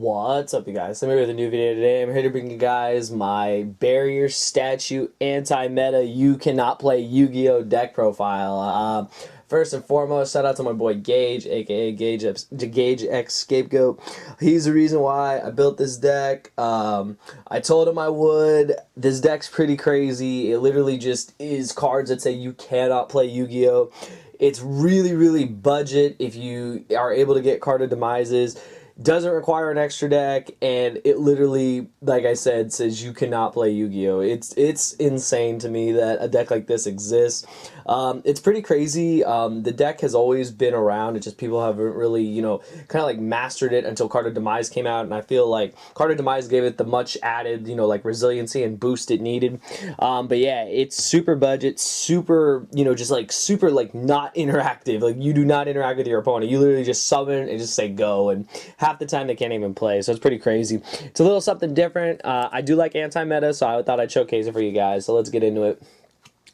What's up, you guys? I'm here with a new video today. I'm here to bring you guys my barrier statue anti-meta you cannot play Yu-Gi-Oh deck profile. First and foremost, shout out to my boy Gage, aka Gage X Scapegoat. He's the reason why I built this deck. I told him I would. This deck's pretty crazy. It literally just is cards that say you cannot play Yu-Gi-Oh. It's really, really budget if you are able to get card of demises. Doesn't require an extra deck, and it literally, like I said, says you cannot play Yu-Gi-Oh! It's insane to me that a deck like this exists. It's pretty crazy. The deck has always been around. It's just people haven't really, kind of like mastered it until Card of Demise came out, and I feel like Card of Demise gave it the much added, like resiliency and boost it needed. But yeah, it's super budget, super, just like super like not interactive. Like you do not interact with your opponent. You literally just summon and just say go, and half the time they can't even play, so it's pretty crazy. It's a little something different. I do like anti-meta, so I thought I'd showcase it for you guys, so let's get into it.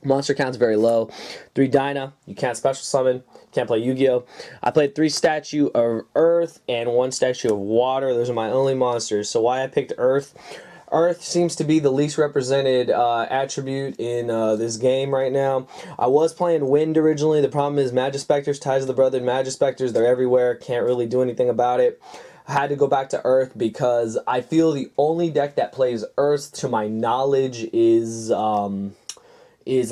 Monster count's very low. 3 Dyna, you can't special summon, can't play Yu-Gi-Oh! I played 3 Statue of Earth and 1 Statue of Water. Those are my only monsters. So why I picked Earth? Earth seems to be the least represented attribute in this game right now. I was playing Wind originally. The problem is Magispectors, Ties of the Brotherhood, Magispectors, they're everywhere. Can't really do anything about it. I had to go back to Earth because I feel the only deck that plays Earth, to my knowledge, is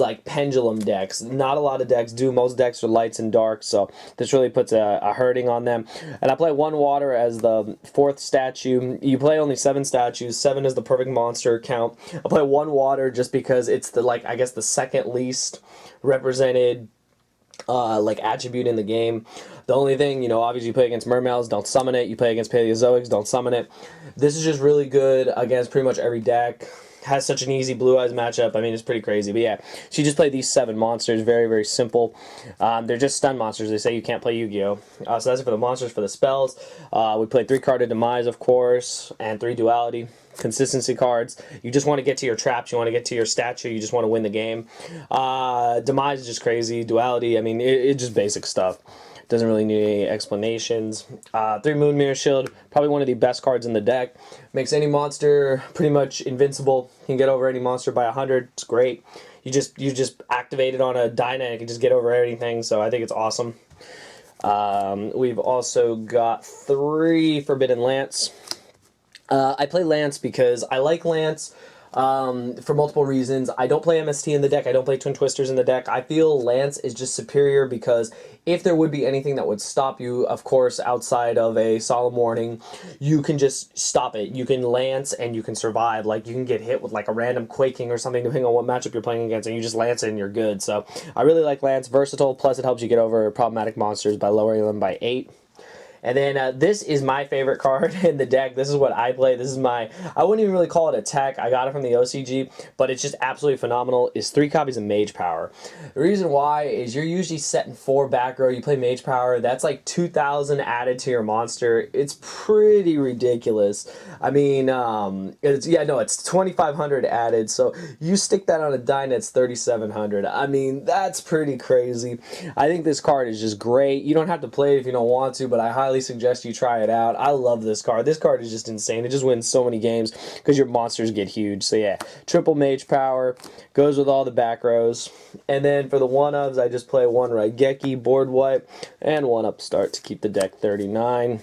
like pendulum decks. Not a lot of decks do. Most decks are lights and darks, so this really puts a hurting on them. And I play 1 water as the 4th statue. You play only 7 statues. 7 is the perfect monster count. I play 1 water just because it's the, like, I guess the second least represented like attribute in the game. The only thing, obviously you play against Mermails, don't summon it. You play against Paleozoics, don't summon it. This is just really good against pretty much every deck. Has such an easy Blue Eyes matchup. I mean, it's pretty crazy. But yeah, she just played these 7 monsters. Very, very simple. They're just stun monsters. They say you can't play Yu-Gi-Oh! So that's it for the monsters. For the spells, we played 3 Card of Demise, of course, and 3 Duality. Consistency cards. You just want to get to your traps. You want to get to your statue. You just want to win the game. Demise is just crazy. Duality, I mean, it's just basic stuff. Doesn't really need any explanations. 3 Moon Mirror Shield, probably one of the best cards in the deck. Makes any monster pretty much invincible. You can get over any monster by 100. It's great. You just activate it on a Dyna and it can just get over anything. So I think it's awesome. We've also got 3 Forbidden Lance. I play Lance because I like Lance for multiple reasons. I don't play MST in the deck. I don't play Twin Twisters in the deck. I feel Lance is just superior because if there would be anything that would stop you, of course, outside of a Solemn Warning, you can just stop it. You can Lance and you can survive. Like, you can get hit with like a random Quaking or something depending on what matchup you're playing against, and you just Lance it and you're good. So I really like Lance. Versatile, plus it helps you get over problematic monsters by lowering them by 8. And then this is my favorite card in the deck. This is what I play. This is my, I wouldn't even really call it a tech. I got it from the OCG, but it's just absolutely phenomenal. Is 3 copies of Mage Power. The reason why is you're usually setting 4 back row. You play Mage Power. That's like 2,000 added to your monster. It's pretty ridiculous. I mean, it's 2,500 added. So you stick that on a Dyna, it's 3,700. I mean, that's pretty crazy. I think this card is just great. You don't have to play it if you don't want to, but I highly suggest you try it out. I love this card. This card is just insane. It just wins so many games because your monsters get huge. So yeah, triple Mage Power goes with all the back rows. And then for the 1-ofs, I just play 1 Raigeki, board wipe, and 1 Upstart to keep the deck 39.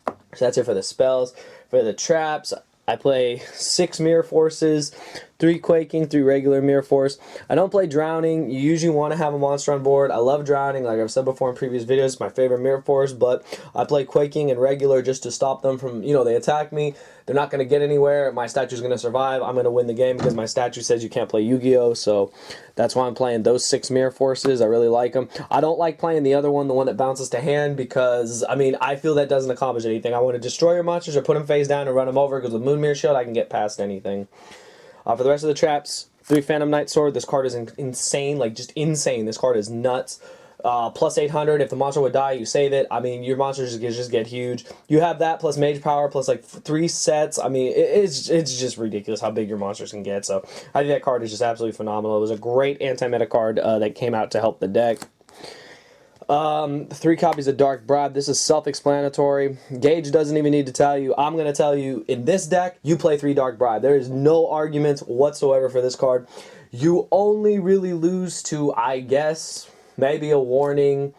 So that's it for the spells. For the traps, I play 6 Mirror Forces, 3 Quaking, 3 regular Mirror Force. I don't play Drowning. You usually want to have a monster on board. I love Drowning, like I've said before in previous videos. It's my favorite Mirror Force, but I play Quaking and regular just to stop them from, they attack me. They're not going to get anywhere. My statue's going to survive. I'm going to win the game because my statue says you can't play Yu-Gi-Oh! So that's why I'm playing those 6 Mirror Forces. I really like them. I don't like playing the other one, the one that bounces to hand, because, I mean, I feel that doesn't accomplish anything. I want to destroy your monsters or put them face down and run them over, because with Moon Mirror Shield, I can get past anything. For the rest of the traps, 3 Phantom Knight Sword. This card is insane, like just insane. This card is nuts. Plus 800, if the monster would die, you save it. I mean, your monsters just get huge. You have that plus Mage Power plus like 3 sets. I mean, it's just ridiculous how big your monsters can get. So I think that card is just absolutely phenomenal. It was a great anti-meta card that came out to help the deck. 3 copies of Dark Bribe. This is self-explanatory. Gage doesn't even need to tell you. I'm going to tell you, in this deck, you play 3 Dark Bribe. There is no argument whatsoever for this card. You only really lose to, I guess, maybe a Warning,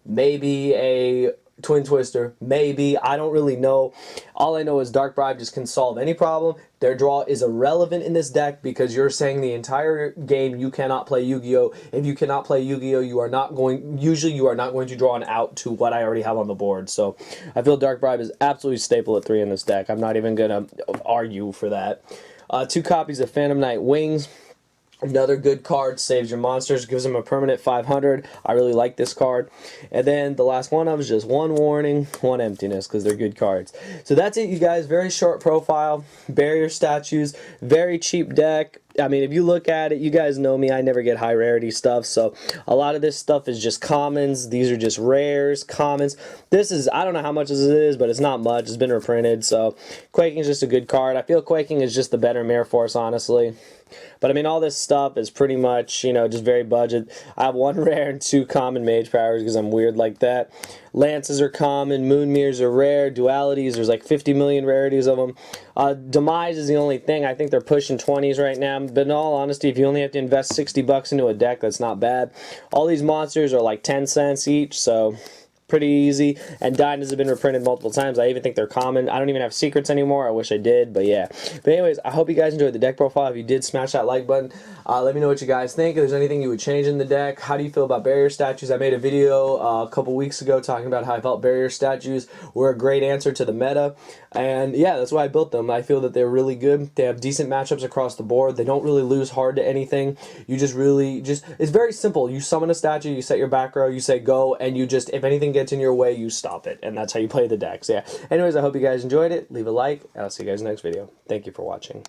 maybe a Twin Twister, maybe. I don't really know. All I know is Dark Bribe just can solve any problem. Their draw is irrelevant in this deck because you're saying the entire game you cannot play Yu-Gi-Oh! If you cannot play Yu-Gi-Oh! You are not going to draw an out to what I already have on the board. So I feel Dark Bribe is absolutely staple at 3 in this deck. I'm not even going to argue for that. 2 copies of Phantom Knight Wings. Another good card, saves your monsters, gives them a permanent 500. I really like this card. And then the last one of is just 1 Warning, 1 Emptiness, because they're good cards. So that's it, you guys. Very short profile, barrier statues, very cheap deck. I mean, if you look at it, you guys know me, I never get high rarity stuff, so a lot of this stuff is just commons. These are just rares, commons. This is, I don't know how much this is, but it's not much. It's been reprinted, so Quaking is just a good card. I feel Quaking is just the better Mirror Force, honestly. But I mean, all this stuff is pretty much, you know, just very budget. I have 1 rare and 2 common Mage Powers because I'm weird like that. Lances are common, Moon Mirrors are rare, Dualities, there's like 50 million rarities of them. Demise is the only thing. I think they're pushing 20s right now, but in all honesty, if you only have to invest 60 bucks into a deck, that's not bad. All these monsters are like 10 cents each, so pretty easy. And Dynas have been reprinted multiple times. I even think they're common. I don't even have secrets anymore. I wish I did, but yeah. But anyways, I hope you guys enjoyed the deck profile. If you did, smash that like button. Let me know what you guys think. If there's anything you would change in the deck. How do you feel about barrier statues? I made a video a couple weeks ago talking about how I felt barrier statues were a great answer to the meta. And yeah, that's why I built them. I feel that they're really good. They have decent matchups across the board. They don't really lose hard to anything. You just really, it's very simple. You summon a statue, you set your back row, you say go, and you just, if anything gets in your way, you stop it. And that's how you play the decks. Yeah. Anyways, I hope you guys enjoyed it. Leave a like, and I'll see you guys in the next video. Thank you for watching.